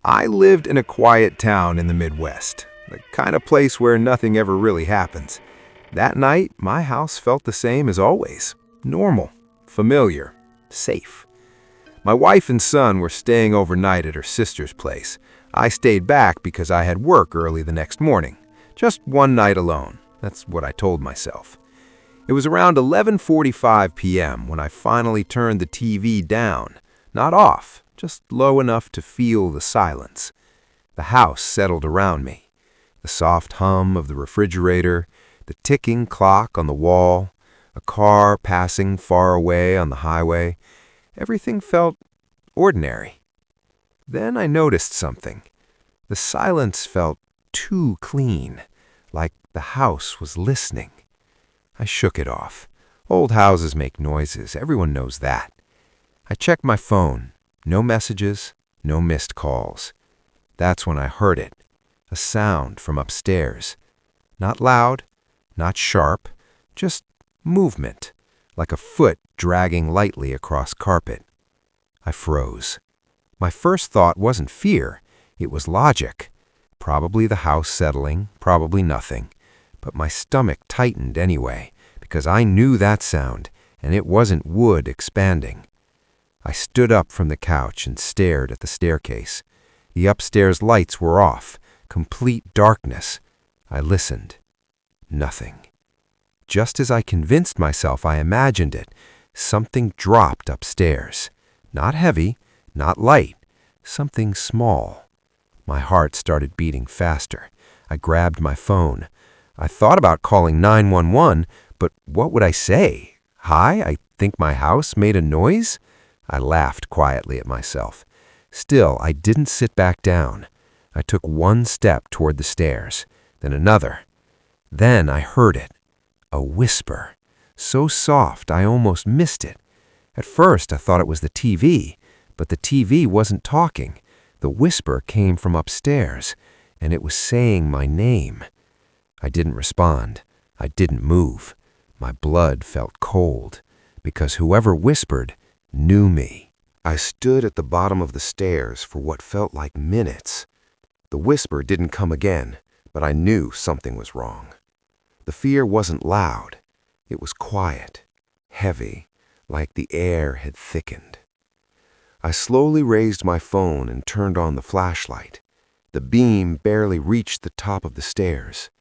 I lived in a quiet town in the Midwest, the kind of place where nothing ever really happens. That night, my house felt the same as always. Normal, familiar, safe. My wife and son were staying overnight at her sister's place. I stayed back because I had work early the next morning. Just one night alone. That's what I told myself. It was around 11:45 p.m. when I finally turned the TV down. Not off, just low enough to feel the silence. The house settled around me. The soft hum of the refrigerator, the ticking clock on the wall, a car passing far away on the highway. Everything felt ordinary. Then I noticed something. The silence felt too clean, like the house was listening. I shook it off. Old houses make noises. Everyone knows that. I checked my phone. No messages, no missed calls. That's when I heard it. A sound from upstairs. Not loud, not sharp, just movement, like a foot dragging lightly across carpet. I froze. My first thought wasn't fear. It was logic. Probably the house settling, probably nothing. But my stomach tightened anyway, because I knew that sound, and it wasn't wood expanding. I stood up from the couch and stared at the staircase. The upstairs lights were off, complete darkness. I listened. Nothing. Just as I convinced myself I imagined it, something dropped upstairs. Not heavy, not light, something small. My heart started beating faster. I grabbed my phone. I thought about calling 911, but what would I say? Hi, I think my house made a noise? I laughed quietly at myself. Still, I didn't sit back down. I took one step toward the stairs, then another. Then I heard it. A whisper. So soft I almost missed it. At first I thought it was the TV, but the TV wasn't talking. The whisper came from upstairs, and it was saying my name. I didn't respond. I didn't move. My blood felt cold, because whoever whispered knew me. I stood at the bottom of the stairs for what felt like minutes. The whisper didn't come again, but I knew something was wrong. The fear wasn't loud. It was quiet, heavy, like the air had thickened. I slowly raised my phone and turned on the flashlight. The beam barely reached the top of the stairs.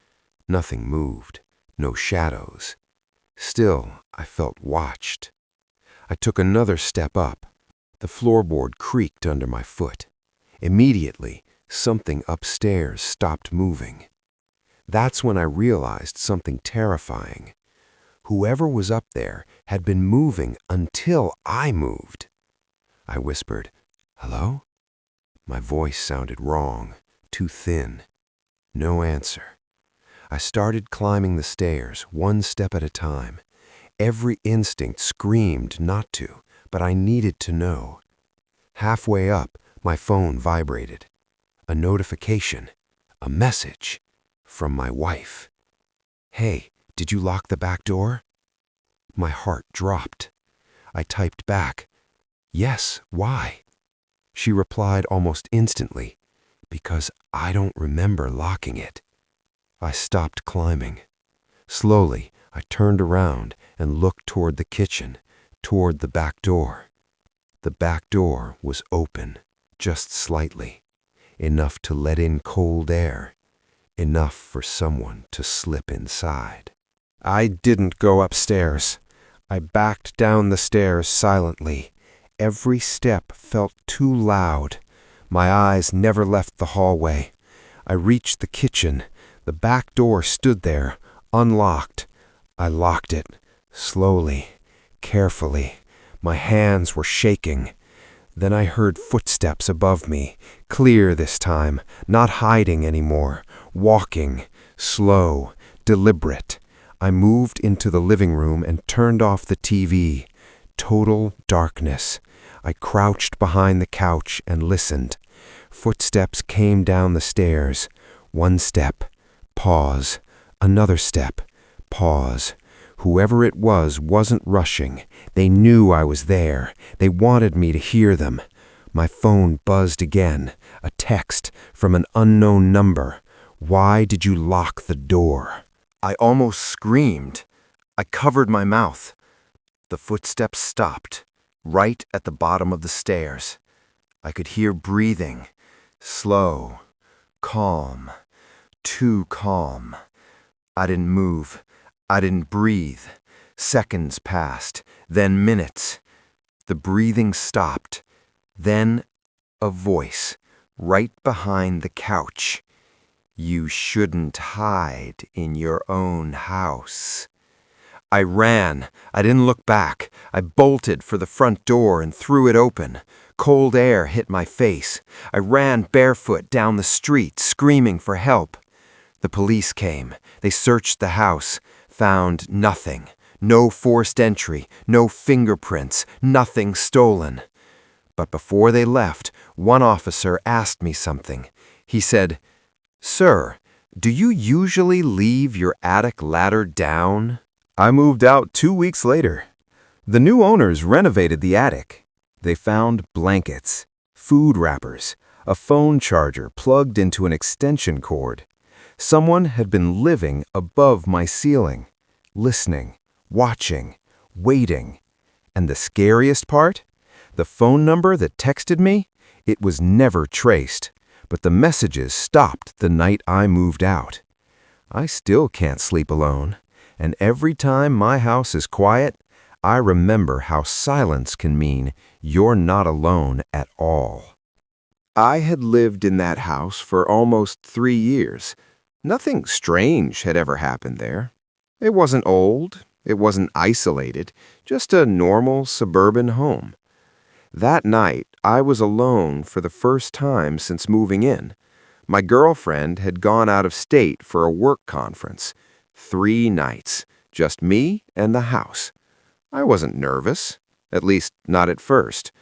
Nothing moved, no shadows. Still, I felt watched. I took another step up. The floorboard creaked under my foot. Immediately, something upstairs stopped moving. That's when I realized something terrifying. Whoever was up there had been moving until I moved. I whispered, "Hello?" My voice sounded wrong, too thin. No answer. I started climbing the stairs, one step at a time. Every instinct screamed not to, but I needed to know. Halfway up, my phone vibrated. A notification, a message from my wife. "Hey, did you lock the back door?" My heart dropped. I typed back, "Yes, why?" She replied almost instantly, "Because I don't remember locking it." I stopped climbing. Slowly, I turned around and looked toward the kitchen, toward the back door. The back door was open, just slightly, enough to let in cold air, enough for someone to slip inside. I didn't go upstairs. I backed down the stairs silently. Every step felt too loud. My eyes never left the hallway. I reached the kitchen. The back door stood there, unlocked. I locked it, slowly, carefully. My hands were shaking. Then I heard footsteps above me, clear this time, not hiding anymore, walking, slow, deliberate. I moved into the living room and turned off the TV. Total darkness. I crouched behind the couch and listened. Footsteps came down the stairs. One step. Pause. Another step. Pause. Whoever it was wasn't rushing. They knew I was there. They wanted me to hear them. My phone buzzed again, a text from an unknown number. Why did you lock the door? I almost screamed. I covered my mouth. The footsteps stopped, right at the bottom of the stairs. I could hear breathing, slow, calm, too calm. I didn't move. I didn't breathe. Seconds passed, then minutes. The breathing stopped. Then a voice, right behind the couch. You shouldn't hide in your own house. I ran. I didn't look back. I bolted for the front door and threw it open. Cold air hit my face. I ran barefoot down the street, screaming for help. The police came. They searched the house, found nothing. No forced entry, no fingerprints, nothing stolen. But before they left, one officer asked me something. He said, "Sir, do you usually leave your attic ladder down?" I moved out 2 weeks later. The new owners renovated the attic. They found blankets, food wrappers, a phone charger plugged into an extension cord. Someone had been living above my ceiling, listening, watching, waiting. And the scariest part? The phone number that texted me, it was never traced, but the messages stopped the night I moved out. I still can't sleep alone, and every time my house is quiet, I remember how silence can mean you're not alone at all. I had lived in that house for almost 3 years. Nothing strange had ever happened there. It wasn't old, it wasn't isolated, just a normal suburban home. That night, I was alone for the first time since moving in. My girlfriend had gone out of state for a work conference. 3 nights, just me and the house. I wasn't nervous, at least not at first.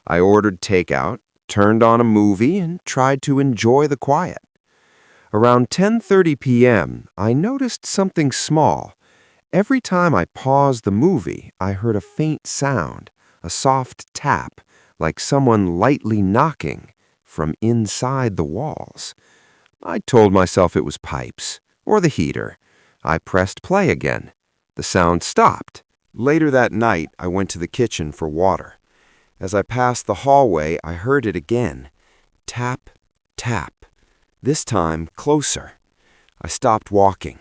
I ordered takeout, turned on a movie, and tried to enjoy the quiet. Around 10:30 p.m., I noticed something small. Every time I paused the movie, I heard a faint sound, a soft tap, like someone lightly knocking from inside the walls. I told myself it was pipes or the heater. I pressed play again. The sound stopped. Later that night, I went to the kitchen for water. As I passed the hallway, I heard it again. Tap, tap. This time, closer. I stopped walking.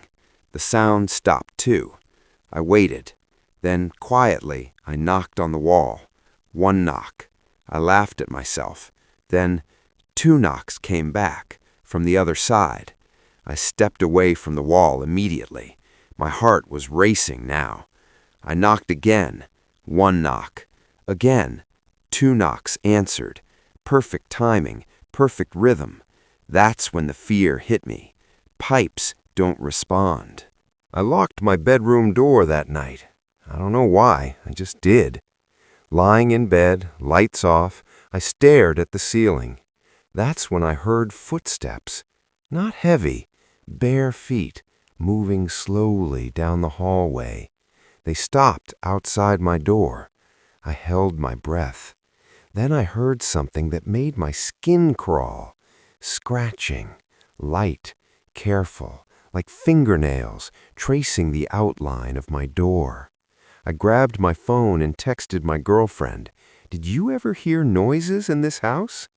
The sound stopped too. I waited. Then, quietly, I knocked on the wall. 1 knock. I laughed at myself. Then, 2 knocks came back, from the other side. I stepped away from the wall immediately. My heart was racing now. I knocked again. 1 knock. Again. 2 knocks answered. Perfect timing, perfect rhythm. That's when the fear hit me. Pipes don't respond. I locked my bedroom door that night. I don't know why, I just did. Lying in bed, lights off, I stared at the ceiling. That's when I heard footsteps. Not heavy, bare feet, moving slowly down the hallway. They stopped outside my door. I held my breath. Then I heard something that made my skin crawl. Scratching, light, careful, like fingernails tracing the outline of my door. I grabbed my phone and texted my girlfriend, "Did you ever hear noises in this house?"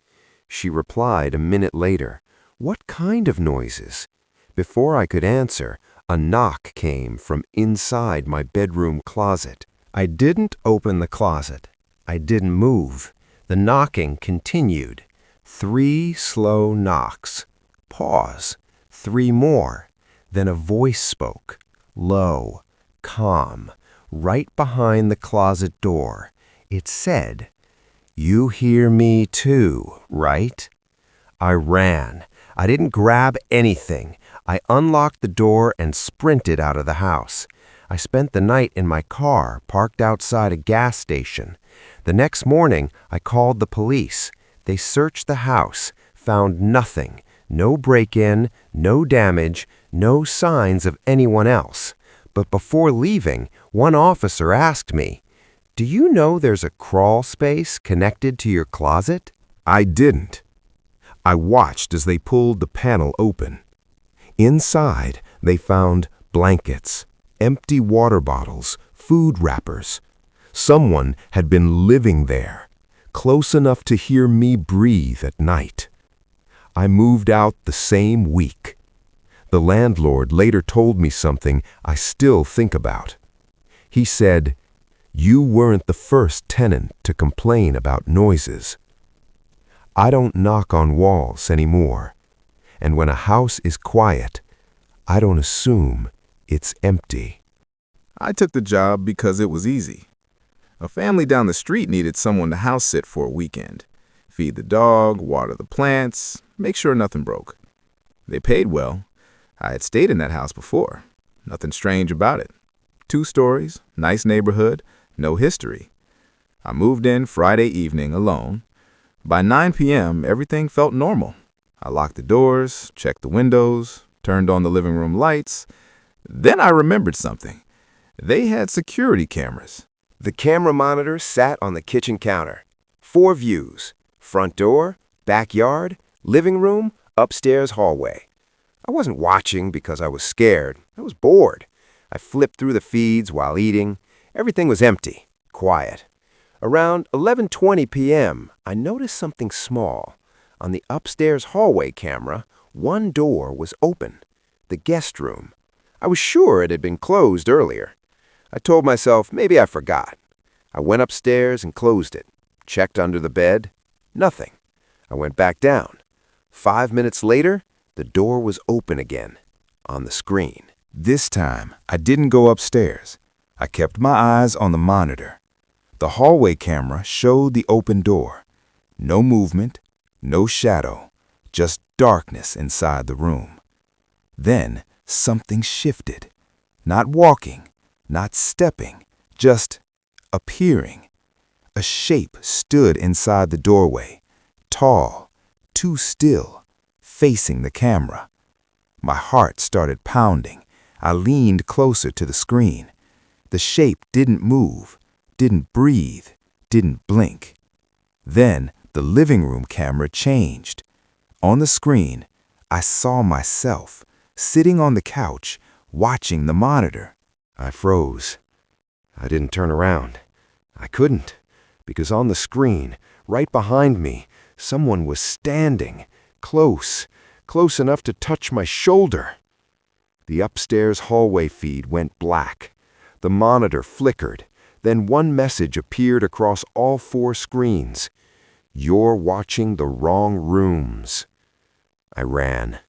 She replied a minute later, "What kind of noises?" Before I could answer, a knock came from inside my bedroom closet. I didn't open the closet. I didn't move. The knocking continued. 3 slow knocks. Pause. 3 more. Then a voice spoke, low, calm, right behind the closet door. It said, "You hear me too, right?" I ran. I didn't grab anything. I unlocked the door and sprinted out of the house. I spent the night in my car, parked outside a gas station. The next morning, I called the police. They searched the house, found nothing, no break-in, no damage, no signs of anyone else. But before leaving, one officer asked me, "Do you know there's a crawl space connected to your closet?" I didn't. I watched as they pulled the panel open. Inside, they found blankets, empty water bottles, food wrappers. Someone had been living there, close enough to hear me breathe at night. I moved out the same week. The landlord later told me something I still think about. He said, "You weren't the first tenant to complain about noises." I don't knock on walls anymore, and when a house is quiet, I don't assume it's empty. I took the job because it was easy. A family down the street needed someone to house sit for a weekend. Feed the dog, water the plants, make sure nothing broke. They paid well. I had stayed in that house before. Nothing strange about it. 2 stories, nice neighborhood, no history. I moved in Friday evening alone. By 9 p.m., everything felt normal. I locked the doors, checked the windows, turned on the living room lights. Then I remembered something. They had security cameras. The camera monitor sat on the kitchen counter. 4 views: front door, backyard, living room, upstairs hallway. I wasn't watching because I was scared. I was bored. I flipped through the feeds while eating. Everything was empty, quiet. Around 11:20 p.m., I noticed something small. On the upstairs hallway camera, one door was open, the guest room. I was sure it had been closed earlier. I told myself maybe I forgot. I went upstairs and closed it, checked under the bed. Nothing. I went back down. 5 minutes later, the door was open again, on the screen. This time, I didn't go upstairs. I kept my eyes on the monitor. The hallway camera showed the open door. No movement, no shadow, just darkness inside the room. Then something shifted. Not walking, not stepping, just appearing. A shape stood inside the doorway, tall, too still, facing the camera. My heart started pounding. I leaned closer to the screen. The shape didn't move, didn't breathe, didn't blink. Then the living room camera changed. On the screen, I saw myself, sitting on the couch, watching the monitor. I froze. I didn't turn around. I couldn't, because on the screen, right behind me, someone was standing, close enough to touch my shoulder. The upstairs hallway feed went black. The monitor flickered. Then one message appeared across all 4 screens. "You're watching the wrong rooms." I ran.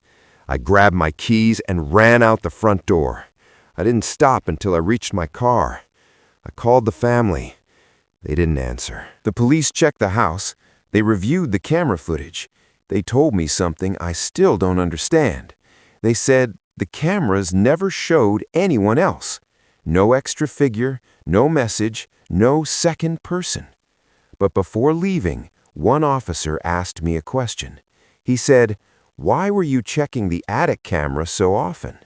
I grabbed my keys and ran out the front door. I didn't stop until I reached my car. I called the family. They didn't answer. The police checked the house. They reviewed the camera footage. They told me something I still don't understand. They said the cameras never showed anyone else. No extra figure, no message, no second person. But before leaving, one officer asked me a question. He said, "Why were you checking the attic camera so often?"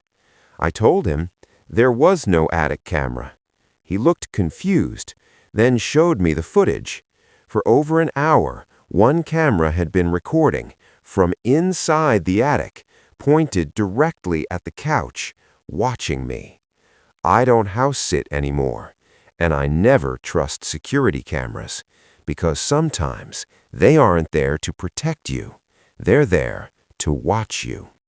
I told him there was no attic camera. He looked confused, then showed me the footage. For over an hour, one camera had been recording from inside the attic, pointed directly at the couch, watching me. I don't house sit anymore, and I never trust security cameras, because sometimes they aren't there to protect you. They're there to watch you.